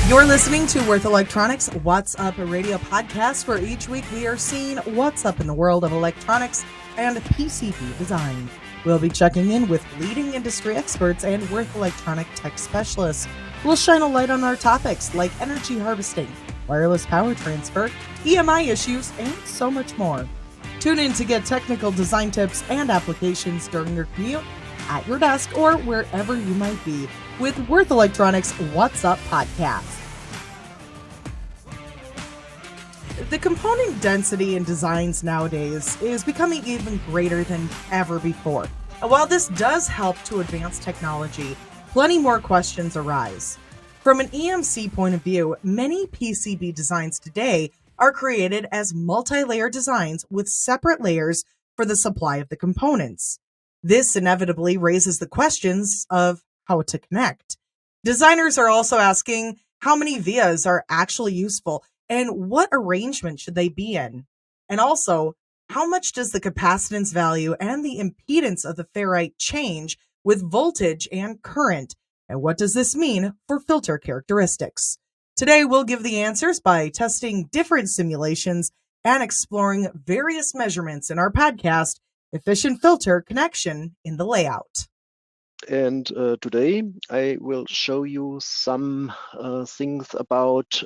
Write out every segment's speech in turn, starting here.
You're listening to Worth Electronics What's Up, a radio podcast where each week we are seeing what's up in the world of electronics and PCB design. We'll be checking in with leading industry experts and Worth Electronic tech specialists who will shine a light on our topics like energy harvesting, wireless power transfer, EMI issues, and so much more. Tune in to get technical design tips and applications during your commute, at your desk, or wherever you might be with Worth Electronics What's Up podcast. The component density in designs nowadays is becoming even greater than ever before. And while this does help to advance technology, plenty more questions arise. From an EMC point of view, many PCB designs today are created as multi-layer designs with separate layers for the supply of the components. This inevitably raises the questions of how to connect. Designers are also asking how many vias are actually useful and what arrangement should they be in? And also, how much does the capacitance value and the impedance of the ferrite change with voltage and current? And what does this mean for filter characteristics? Today, we'll give the answers by testing different simulations and exploring various measurements in our podcast, Efficient Filter Connection in the Layout. And today I will show you some things about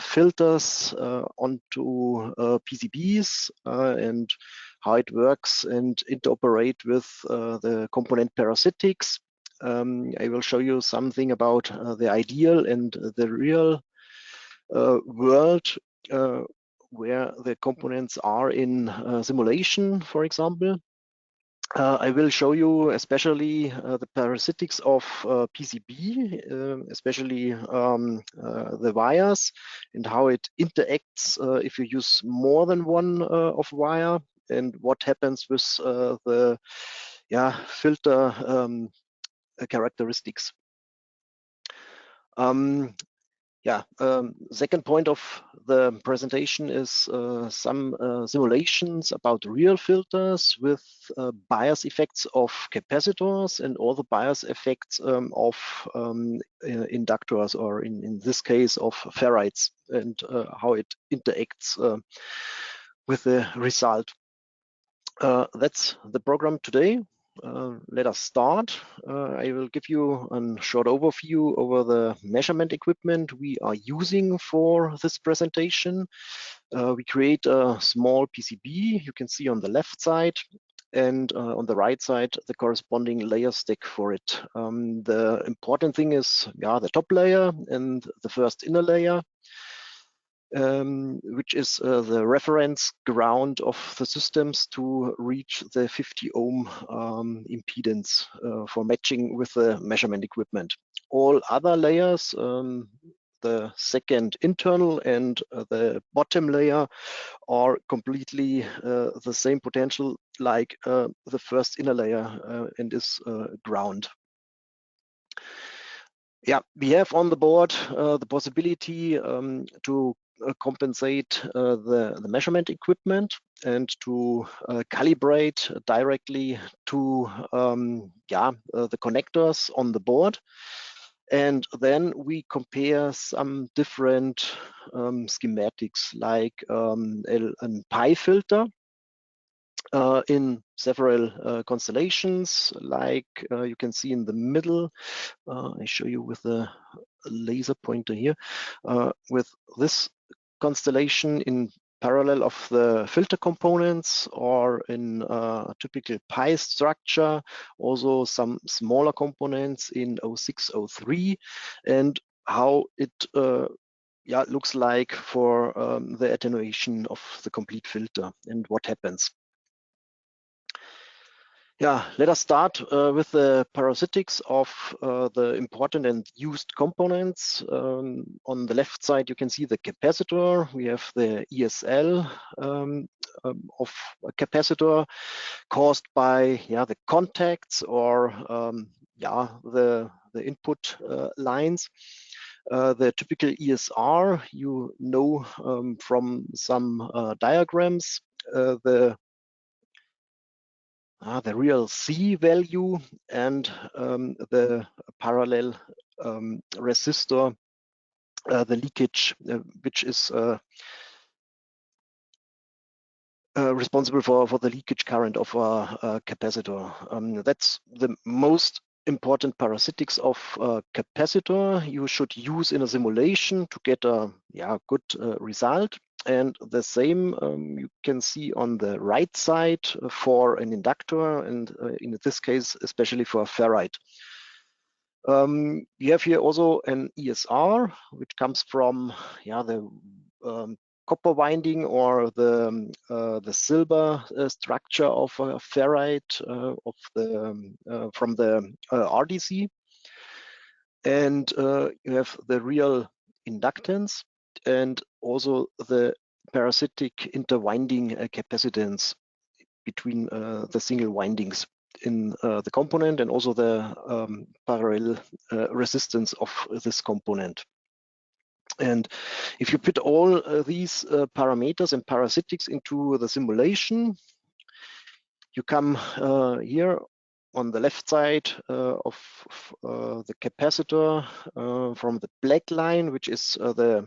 filters onto PCBs and how it works and interoperate with the component parasitics. I will show you something about the ideal and the real world where the components are in simulation, for example. I will show you especially the parasitics of PCB, especially the wires and how it interacts if you use more than one of wire, and what happens with the filter characteristics. Second point of the presentation is some simulations about real filters with bias effects of capacitors and all the bias effects of inductors, or in this case of ferrites, and how it interacts with the result. That's the program today. Let us start. I will give you a short overview over the measurement equipment we are using for this presentation. We create a small PCB, you can see on the left side, and on the right side, the corresponding layer stack for it. The important thing is the top layer and the first inner layer, which is the reference ground of the systems to reach the 50 ohm impedance for matching with the measurement equipment. All other layers, the second internal and the bottom layer, are completely the same potential like the first inner layer and is ground. We have on the board the possibility to compensate the measurement equipment and to calibrate directly to the connectors on the board. And then we compare some different schematics, like a pi filter in several constellations, like you can see in the middle. I show you with the laser pointer here, with this constellation in parallel of the filter components, or in a typical pi structure, also some smaller components in 0603, and how it looks like for the attenuation of the complete filter and what happens. Let us start with the parasitics of the important and used components. On the left side, you can see the capacitor. We have the ESL of a capacitor caused by the contacts or the input lines. The typical ESR, you know from some diagrams, the real C value and the parallel resistor the leakage, which is responsible for the leakage current of a capacitor. That's the most important parasitics of a capacitor you should use in a simulation to get a good result. And the same you can see on the right side for an inductor, and in this case, especially for a ferrite. We have here also an ESR, which comes from the copper winding or the silver structure of a ferrite from the RDC, and you have the real inductance and also the parasitic interwinding capacitance between the single windings in the component, and also the parallel resistance of this component. And if you put all these parameters and parasitics into the simulation, you come here on the left side of the capacitor from the black line, which is the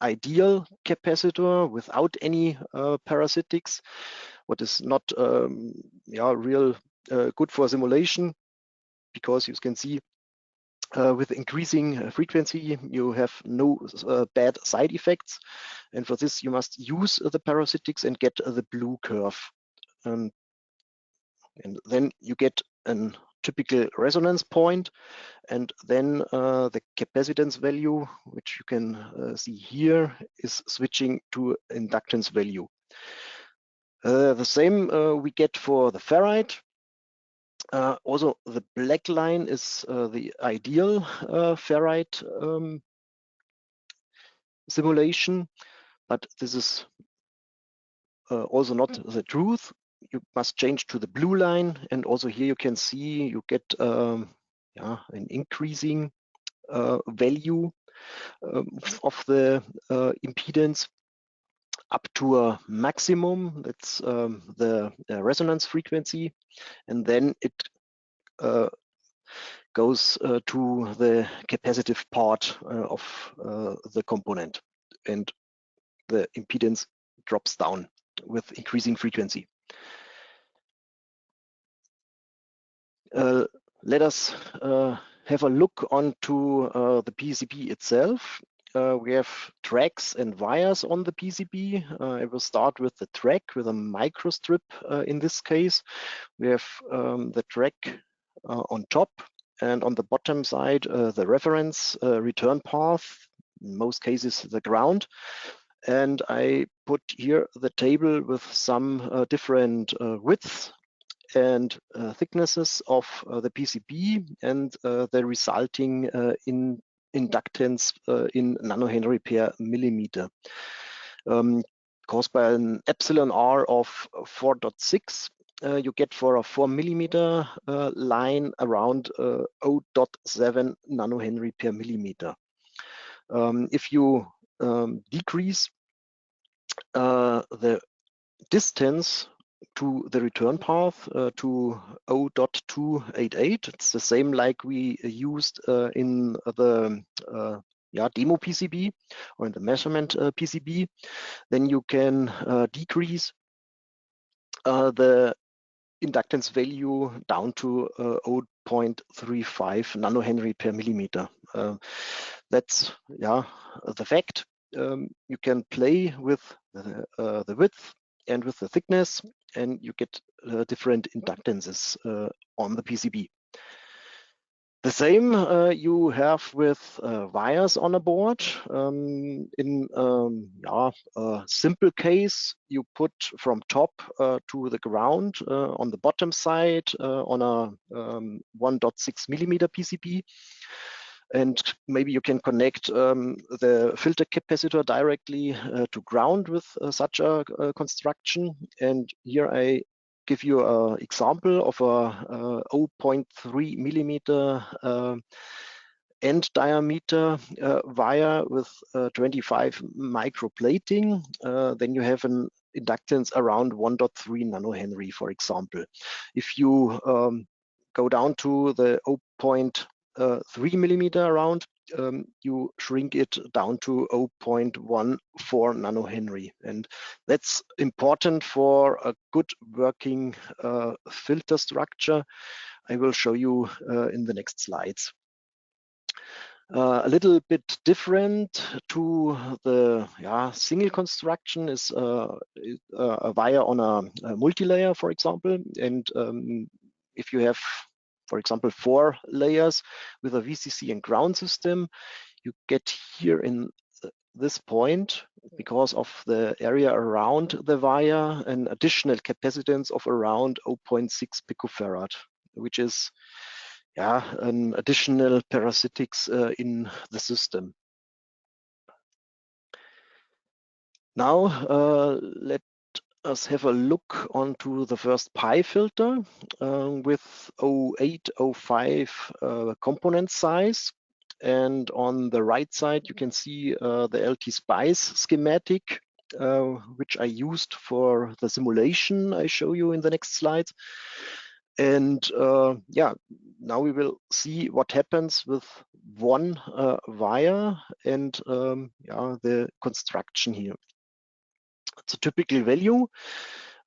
ideal capacitor without any parasitics, what is not real good for simulation, because you can see with increasing frequency you have no bad side effects, and for this you must use the parasitics and get the blue curve, and then you get a typical resonance point, and then the capacitance value, which you can see here, is switching to inductance value. The same we get for the ferrite. Also, the black line is the ideal ferrite simulation, but this is also not the truth. You must change to the blue line, and also here you can see you get an increasing value of the impedance up to a maximum. That's the resonance frequency, and then it goes to the capacitive part of the component, and the impedance drops down with increasing frequency. Let us have a look onto the PCB itself. We have tracks and wires on the PCB. I will start with the track with a microstrip in this case. We have the track on top, and on the bottom side the reference return path, in most cases the ground. And I put here the table with some different widths and thicknesses of the PCB, and the resulting inductance in nanohenry per millimeter, caused by an epsilon R of 4.6. You get for a 4 millimeter line around 0.7 nanohenry per millimeter. If you decrease the distance to the return path to 0.288, it's the same like we used in the demo PCB or in the measurement PCB, then you can decrease the inductance value down to 0.35 nanohenry per millimeter. That's the fact. You can play with the width and with the thickness, and you get different inductances on the PCB. The same you have with wires on a board. In a simple case, you put from top to the ground on the bottom side on a 1.6 millimeter PCB. And maybe you can connect the filter capacitor directly to ground with such a construction. And here I give you an example of a 0.3 millimeter end diameter wire with 25 microplating. Then you have an inductance around 1.3 nanohenry, for example. If you go down to the 3 millimeter around, you shrink it down to 0.14 nanohenry. And that's important for a good working filter structure. I will show you in the next slides. A little bit different to the single construction is a wire on a multi-layer, for example. And if you have, for example, 4 layers with a VCC and ground system, you get here in this point, because of the area around the wire, an additional capacitance of around 0.6 picofarad, which is an additional parasitics in the system. Now let us have a look onto the first pi filter with 08, 05 component size. And on the right side, you can see the LT Spice schematic, which I used for the simulation I show you in the next slide. And now we will see what happens with one wire and the construction here. It's a typical value.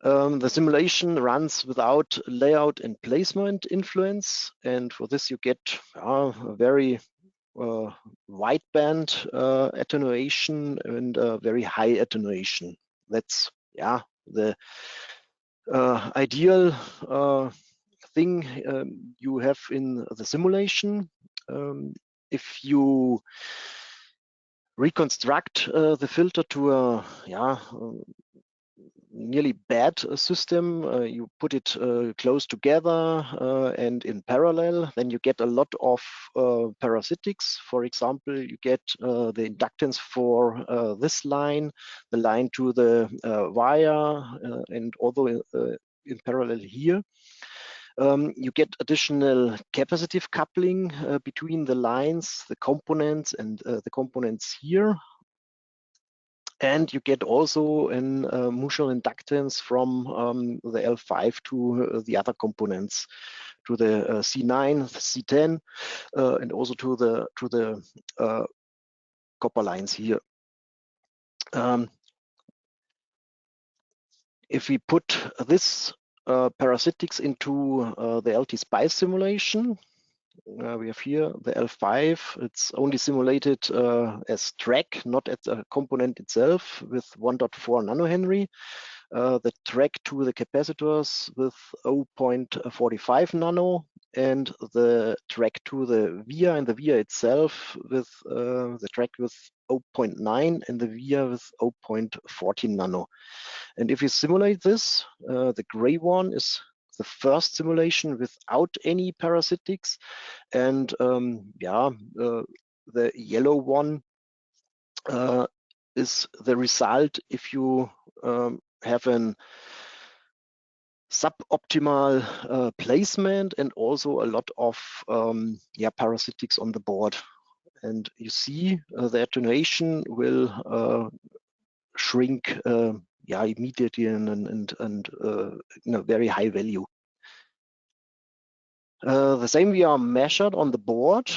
The simulation runs without layout and placement influence, and for this you get a very wideband attenuation and very high attenuation. That's the ideal thing you have in the simulation. If you reconstruct the filter to a nearly bad system, you put it close together and in parallel, then you get a lot of parasitics. For example, you get the inductance for this line, the line to the wire, and although in parallel here. You get additional capacitive coupling between the lines, the components, and the components here. And you get also an mutual inductance from the L5 to the other components, to the C9, C10, and also to the copper lines here. If we put this parasitics into the LT Spice simulation, we have here the L5. It's only simulated as track, not as a component itself, with 1.4 nanohenry. The track to the capacitors with 0.45 nano, and the track to the via and the via itself with the track with 0.9 and the via with 0.14 nano. And if you simulate this, the gray one is the first simulation without any parasitics, and the yellow one is the result if you have an suboptimal placement and also a lot of parasitics on the board. And you see the attenuation will shrink immediately and in a very high value. The same we are measured on the board.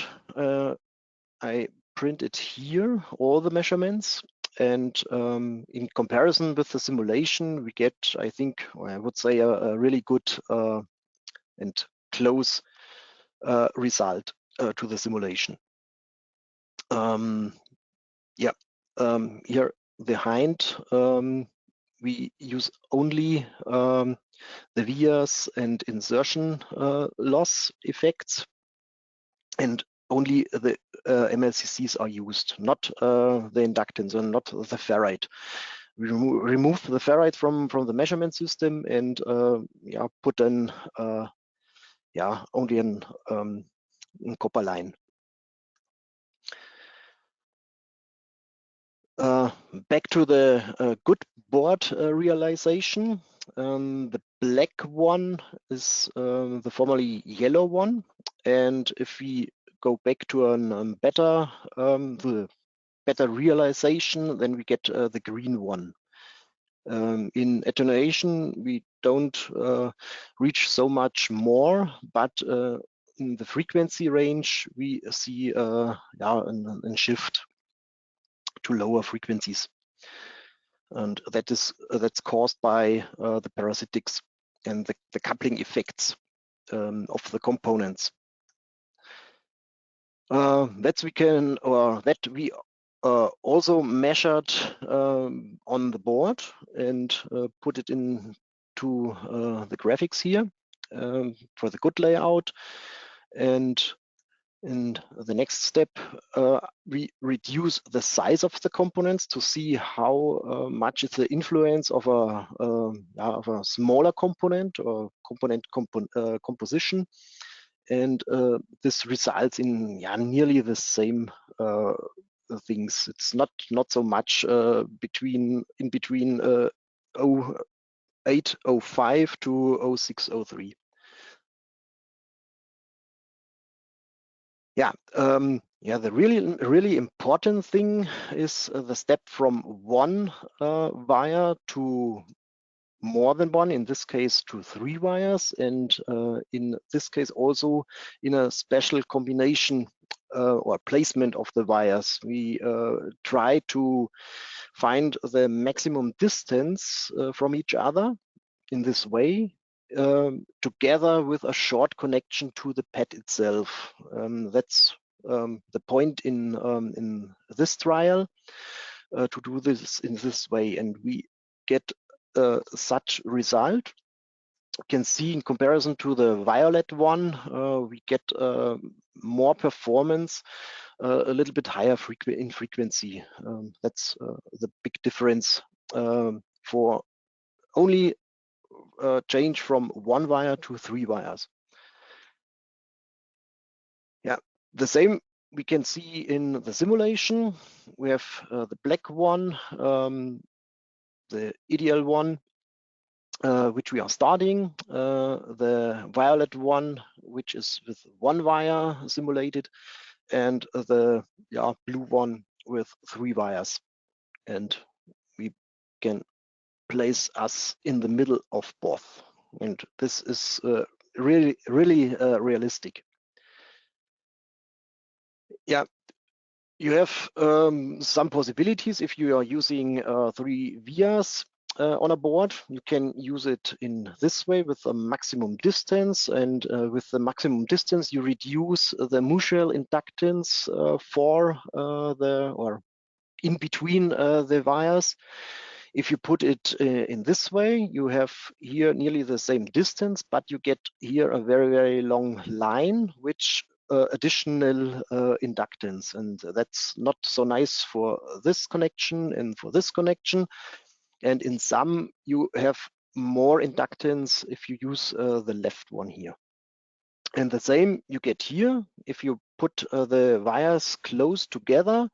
I printed here all the measurements, and in comparison with the simulation, we get, I think, I would say, a really good and close result to the simulation. Here behind, we use only the vias and insertion loss effects, and only the MLCCs are used, not the inductance and not the ferrite. We remove the ferrite from the measurement system and put in only in copper line. Back to the good board realization. The black one is the formerly yellow one, and if we go back to the better realization, then we get the green one. In attenuation, we don't reach so much more, but in the frequency range, we see a shift to lower frequencies, and that's caused by the parasitics and the coupling effects of the components. That we also measured on the board and put it into the graphics here for the good layout. And in the next step, we reduce the size of the components to see how much is the influence of a smaller component or component composition. And this results in nearly the same things. It's not so much in between 0805 to 0603. The really important thing is the step from one wire to more than one, in this case to 3 wires, and in this case also in a special combination or placement of the wires. We try to find the maximum distance from each other in this way, together with a short connection to the pad itself. That's the point in this trial, to do this in this way, and we get such result. You can see in comparison to the violet one, we get more performance, a little bit higher in frequency. That's the big difference for only change from 1 wire to 3 wires. The same we can see in the simulation. We have the black one, the ideal one, which we are starting, the violet one, which is with 1 wire simulated, and the blue one with 3 wires. And we can place us in the middle of both. And this is really realistic. You have some possibilities if you are using 3 vias on a board. You can use it in this way with a maximum distance, and with the maximum distance you reduce the mutual inductance in between the wires. If you put it in this way, you have here nearly the same distance, but you get here a very long line, which additional inductance, and that's not so nice for this connection and for this connection. And in some, you have more inductance if you use the left one here. And the same you get here. If you put the wires close together,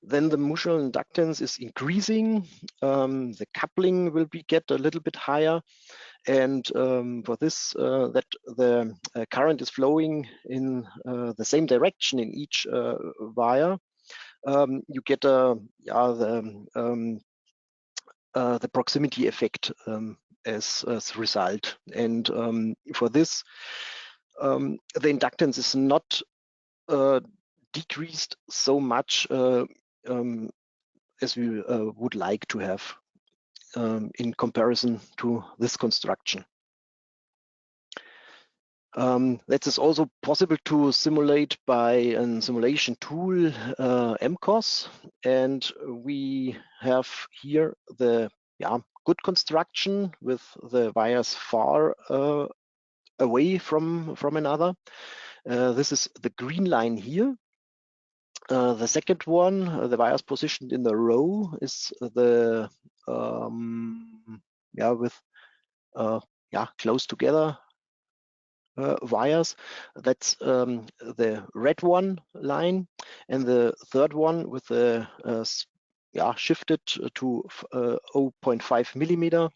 then the mutual inductance is increasing. The coupling will get a little bit higher. And for this, that the current is flowing in the same direction in each wire, you get the proximity effect as a result. And for this, the inductance is not decreased so much as we would like to have in comparison to this construction. That is also possible to simulate by a simulation tool, MCOS, and we have here the good construction with the wires far away from another. This is the green line here. The second one, the wires positioned in the row, is the with close together wires. That's the red one line, and the third one with the shifted to 0.5 millimeter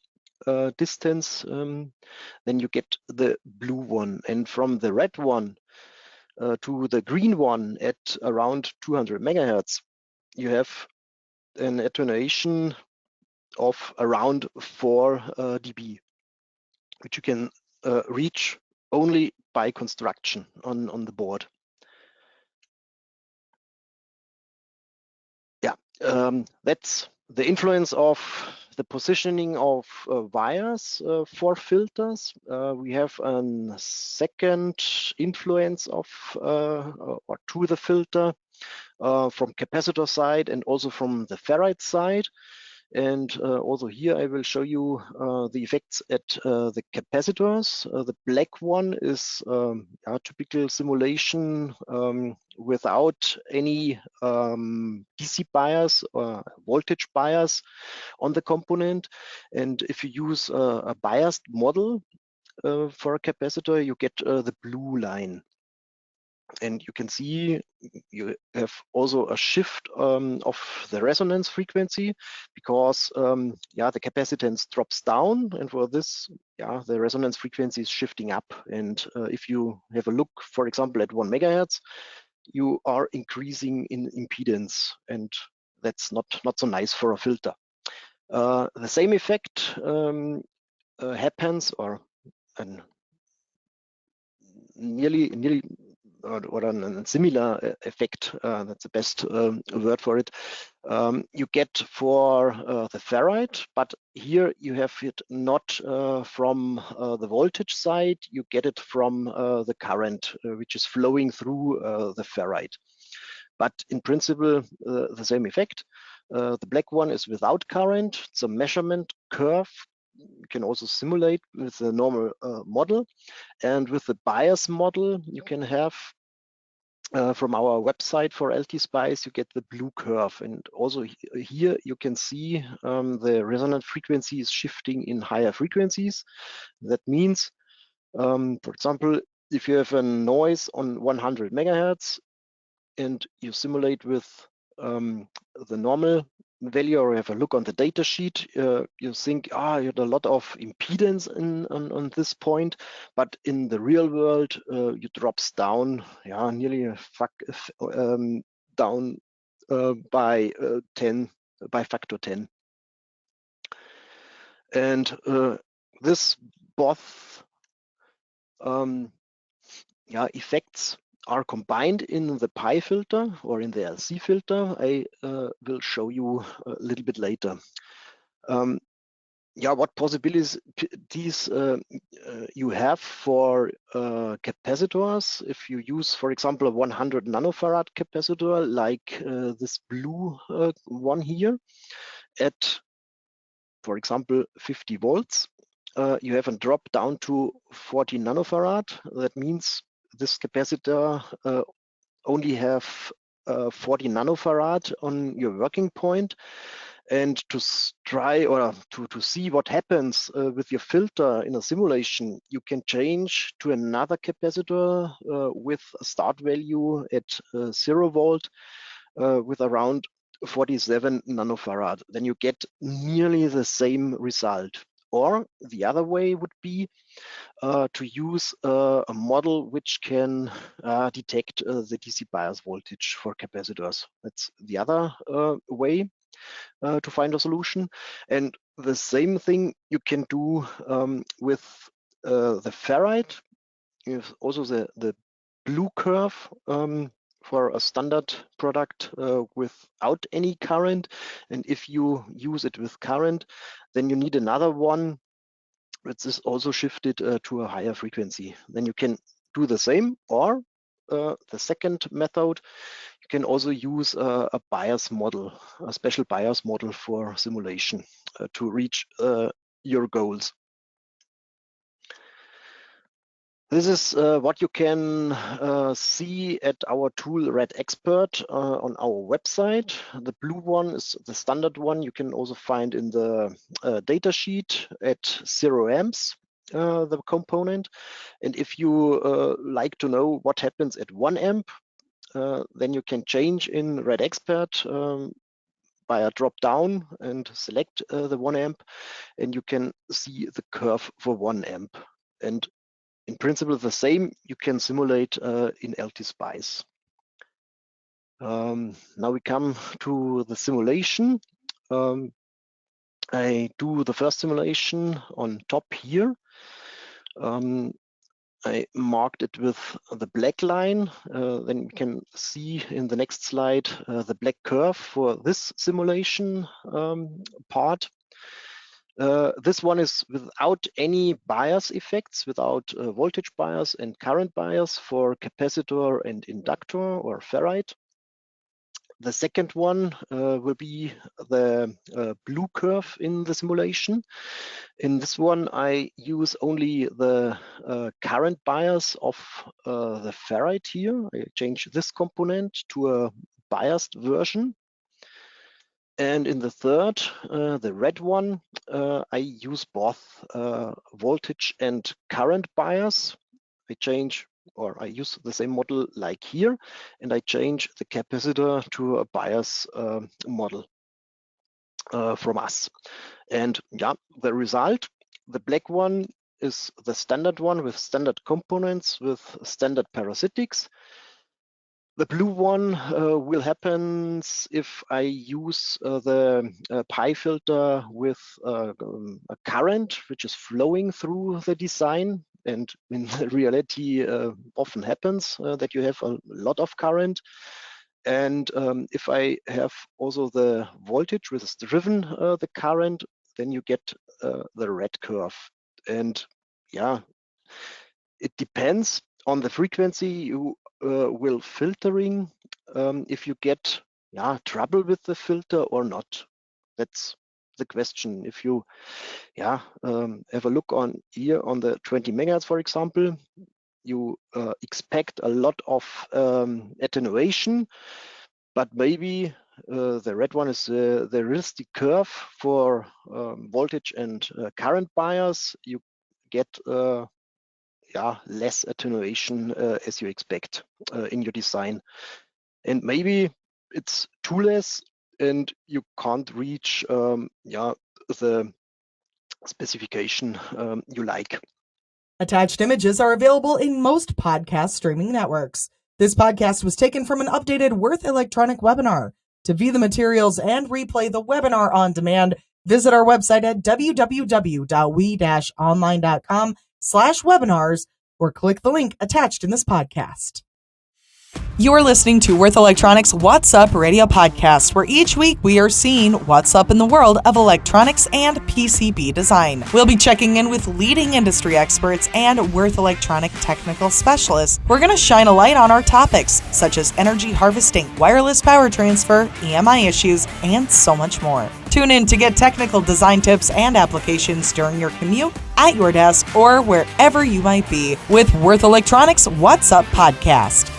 distance. Then you get the blue one, and from the red one to the green one at around 200 megahertz, you have an attenuation of around 4 dB, which you can reach only by construction on the board. Yeah, that's the influence of the positioning of wires for filters. We have a second influence of or to the filter from capacitor side and also from the ferrite side. And also here I will show you the effects at the capacitors. The black one is a typical simulation without any DC bias or voltage bias on the component. And if you use a biased model for a capacitor, you get the blue line. And you can see you have also a shift of the resonance frequency because yeah, the capacitance drops down, and for this, yeah, the resonance frequency is shifting up. And if you have a look, for example, at 1 megahertz, you are increasing in impedance, and that's not so nice for a filter. The same effect happens, or nearly or a similar effect, that's the best word for it, you get for the ferrite, but here you have it not from the voltage side, you get it from the current which is flowing through the ferrite. But in principle, the same effect. The black one is without current. It's a measurement curve. You can also simulate with the normal model. And with the bias model, you can have from our website for LT-Spice, you get the blue curve. And also here you can see the resonant frequency is shifting in higher frequencies. That means, for example, if you have a noise on 100 megahertz and you simulate with the normal value, or have a look on the data sheet, you think, you had a lot of impedance on this point, but in the real world, it drops down, nearly down by 10, by factor 10. And this both effects are combined in the pi filter or in the LC filter. I will show you a little bit later. What possibilities you have for capacitors if you use, for example, a 100 nanofarad capacitor like this blue one here at, for example, 50 volts. You have a drop down to 40 nanofarad. That means this capacitor only have 40 nanofarad on your working point. And to try or to see what happens with your filter in a simulation, you can change to another capacitor with a start value at 0 volt with around 47 nanofarad. Then you get nearly the same result. Or the other way would be to use a model which can detect the DC bias voltage for capacitors. That's the other way to find a solution. And the same thing you can do with the ferrite. You have also the blue curve for a standard product without any current. And if you use it with current, then you need another one which is also shifted to a higher frequency. Then you can do the same, or the second method, you can also use a bias model, a special bias model for simulation to reach your goals. This is what you can see at our tool Red Expert on our website. The blue one is the standard one. You can also find in the data sheet at 0 amps, the component. And if you like to know what happens at 1 amp, then you can change in Red Expert by a drop down and select the 1 amp, and you can see the curve for 1 amp. And in principle, the same you can simulate in LT-Spice. Now we come to the simulation. I do the first simulation on top here. I marked it with the black line. Then we can see in the next slide the black curve for this simulation part. This one is without any bias effects, without voltage bias and current bias for capacitor and inductor or ferrite. The second one will be the blue curve in the simulation. In this one, I use only the current bias of the ferrite here. I change this component to a biased version. And in the third, the red one, I use both voltage and current bias. I use the same model like here, and I change the capacitor to a bias model from us. And yeah, the result, the black one is the standard one with standard components, with standard parasitics. The blue one will happen if I use the pi filter with a current which is flowing through the design. And in reality, often happens that you have a lot of current. And if I have also the voltage which is driven the current, then you get the red curve. And yeah, it depends on the frequency you will filtering if you get trouble with the filter or not. That's the question. If you have a look on here on the 20 megahertz, for example, you expect a lot of attenuation, but maybe the red one is the realistic curve for voltage and current bias. You get less attenuation as you expect in your design. And maybe it's too less and you can't reach the specification you like. Attached images are available in most podcast streaming networks. This podcast was taken from an updated Worth Electronic webinar. To view the materials and replay the webinar on demand, visit our website at www.we-online.com/webinars or click the link attached in this podcast. You're listening to Worth Electronics What's Up radio podcast, where each week we are seeing what's up in the world of electronics and PCB design. We'll be checking in with leading industry experts and Worth Electronic technical specialists. We're going to shine a light on our topics, such as energy harvesting, wireless power transfer, EMI issues, and so much more. Tune in to get technical design tips and applications during your commute, at your desk, or wherever you might be with Worth Electronics What's Up podcast.